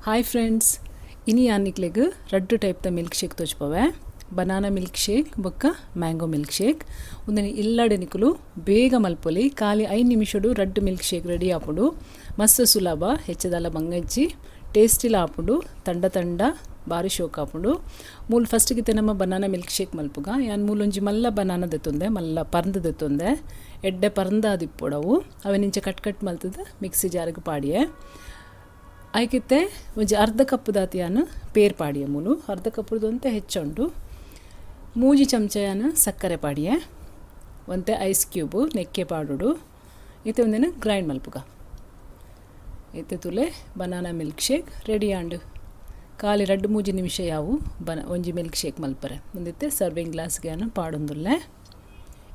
Hi friends, ಇನಿ ಯಾನಿಕ್ಲೆಗ್ ರಡ್ಡು ಟೈಪ್ದ ಮಿಲ್ಕ್ ಶೇಕ್ ತೋಜ್ಪವೆ. ಬನಾನಾ ಮಿಲ್ಕ್ ಶೇಕ್ ಬೊಕ್ಕ ಮ್ಯಾಂಗೋ ಮಿಲ್ಕ್ ಶೇಕ್. ಒಂದನಿ ಇಲ್ಲಡೆನಿಕುಲು ಬೇಗ ಮಲ್ಪೊಲಿ ಖಾಲಿ 5 ನಿಮಿಷಡು ರಡ್ಡು ಮಿಲ್ಕ್ ಶೇಕ್ ರೆಡಿ ಆಪುಂಡು. ಮಸ್ತ್ ಸುಲಭ, ಹೆಚ್ಚದಲ್ಲ ಬಂಗಜ್ಜಿ ಟೇಸ್ಟಿಲ ಆಪುಂಡು. ತಂಡ ತಂಡ ಬಾರಿ ಶೋಕ್ ಆಪುಂಡು. ಮೂಲು ಫಸ್ಟ್ಗಿತ್ತೆ ನಮ್ಮ ಬನಾನಾ ಮಿಲ್ಕ್ ಶೇಕ್ ಮಲ್ಪುಗ ಯಾನ್ ಮೂಲೊಂಜಿ ಮಲ್ಲ ಬನಾನಾ ದೆತ್ತೊಂದೆ, ಮಲ್ಲ ಪರ್ಂದ್ ದೆತ್ತೊಂದೆ. ಎಡ್ಡೆ ಪರ್ಂದ ಆದಿಪ್ಪೊಡವು ಅವೆನಿಂಚ ಕಟ್ ಮಲ್ತದ ಮಿಕ್ಸಿ ಜಾರ್ಗ್ ಪಾಡಿಯೆ. ಐಕಿತ್ತೆ ಒಂಜಿ ಅರ್ಧ ಕಪ್ ದಾತಿಯಾನು ಪೇರ್ ಪಾಡಿಯೆ. ಮೂಲು ಅರ್ಧ ಕಪ್ಪುದಂತೆ ಹೆಚ್ಚುಂಡು. 3 ಚಮಚಯಾನು ಸಕ್ಕರೆ ಪಾಡಿಯೆ. ಒಂತೆ ಐಸ್ ಕ್ಯೂಬು ನೆಕ್ಕೆ ಪಾಡುಡು. ಇತ್ತೆ ಒಂದೇನು ಗ್ರೈಂಡ್ ಮಲ್ಪುಗ. ಇತ್ತೆ ತುಲೆ ಬನಾನಾ ಮಿಲ್ಕ್ ಶೇಕ್ ರೆಡಿ ಆಂಡು. ಖಾಲಿ 2-3 ನಿಮಿಷ ಯಾವು ಒಂಜಿ ಮಿಲ್ಕ್ ಶೇಕ್ ಮಲ್ಪರೆ. ಮುಂದಿತ್ತೆ ಸರ್ವಿಂಗ್ ಗ್ಲಾಸ್ಗೆ ಯಾನು ಪಾಡೊಂದುಲ್ಲೆ.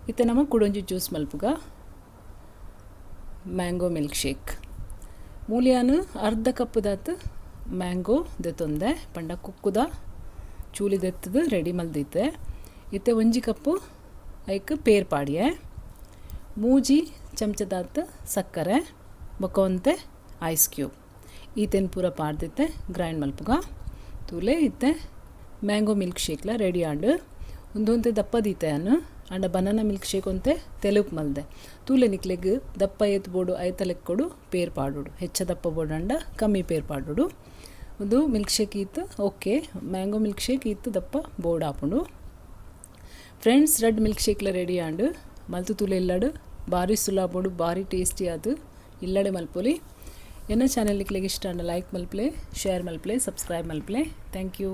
ಇತ್ತೆ ನಮ್ಮ ಕುಡೊಂಜಿ ಜ್ಯೂಸ್ ಮಲ್ಪುಗ ಮ್ಯಾಂಗೋ ಮಿಲ್ಕ್ ಶೇಕ್. ಮೂಲಿಯಾನು ಅರ್ಧ ಕಪ್ ದಾತ್ ಮ್ಯಾಂಗೋ ದೆತ್ತೊಂದೆ ಪಂಡ ಕುಕ್ಕುದ ಚೂಲಿ ದೆತ್ತದು ರೆಡಿ ಮಲ್ದಿತ್ತೆ. ಇತ್ತೆ 1 ಕಪ್ಪು ಐಕ್ ಪೇರ್ ಪಾಡಿಯೆ. 3 ಚಮಚದಾತ್ ಸಕ್ಕರೆ ಬೊಕ್ಕ ಒಂತೆ ಐಸ್ ಕ್ಯೂಬ್ ಈತೆನ್ ಪೂರ ಪಾಡ್ದಿತ್ತೆ ಗ್ರೈಂಡ್ ಮಲ್ಪುಗ. ತೂಲೆ ಇತ್ತೆ ಮ್ಯಾಂಗೋ ಮಿಲ್ಕ್ ಶೇಕ್ಲ ರೆಡಿ ಆಂಡು. ಒಂದೊಂತೆ ದಪ್ಪ ದೀತೆಯಾನು ಅಂಡ ಬನಾನಾ ಮಿಲ್ಕ್ ಶೇಕ್ ಒಂತೆ ತೆಲುಪ್ ಮಲ್ದೆ. ತೂಲೆ ನಿಕ್ಲೆಗ್ ದಪ್ಪ ಎತ್ತು ಬೋಡು ಐತಲೆಕ್ಕೊಡು ಪೇರ್ ಪಾಡುಡು. ಹೆಚ್ಚ ದಪ್ಪ ಬೋಡು ಅಂಡ ಕಮ್ಮಿ ಪೇರ್ ಪಾಡುಡು. ಒಂದು ಮಿಲ್ಕ್ ಶೇಕ್ ಇತ್ತು ಓಕೆ. ಮ್ಯಾಂಗೋ ಮಿಲ್ಕ್ ಶೇಕ್ ಇತ್ತು ದಪ್ಪ ಬೋರ್ಡ್ ಆಪುಂಡು. ಫ್ರೆಂಡ್ಸ್, ರೆಡ್ ಮಿಲ್ಕ್ ಶೇಕ್ಲ ರೆಡಿ ಆಂಡು ಮಲ್ತು ತೂಲೆ ಇಲ್ಲಡು ಭಾರಿ ಸುಲಭಡು, ಭಾರಿ ಟೇಸ್ಟಿ ಆದು. ಇಲ್ಲಡೆ ಮಲ್ಪೊಲಿ. ಎನ್ನ ಚಾನೆಲ್ ನಿಕ್ಲೆಗ್ ಇಷ್ಟ ಅಂಡ ಲೈಕ್ ಮಲ್ಪಲೆ, ಶೇರ್ ಮಲ್ಪಲೆ, ಸಬ್ಸ್ಕ್ರೈಬ್ ಮಲ್ಪಲೆ. Thank you.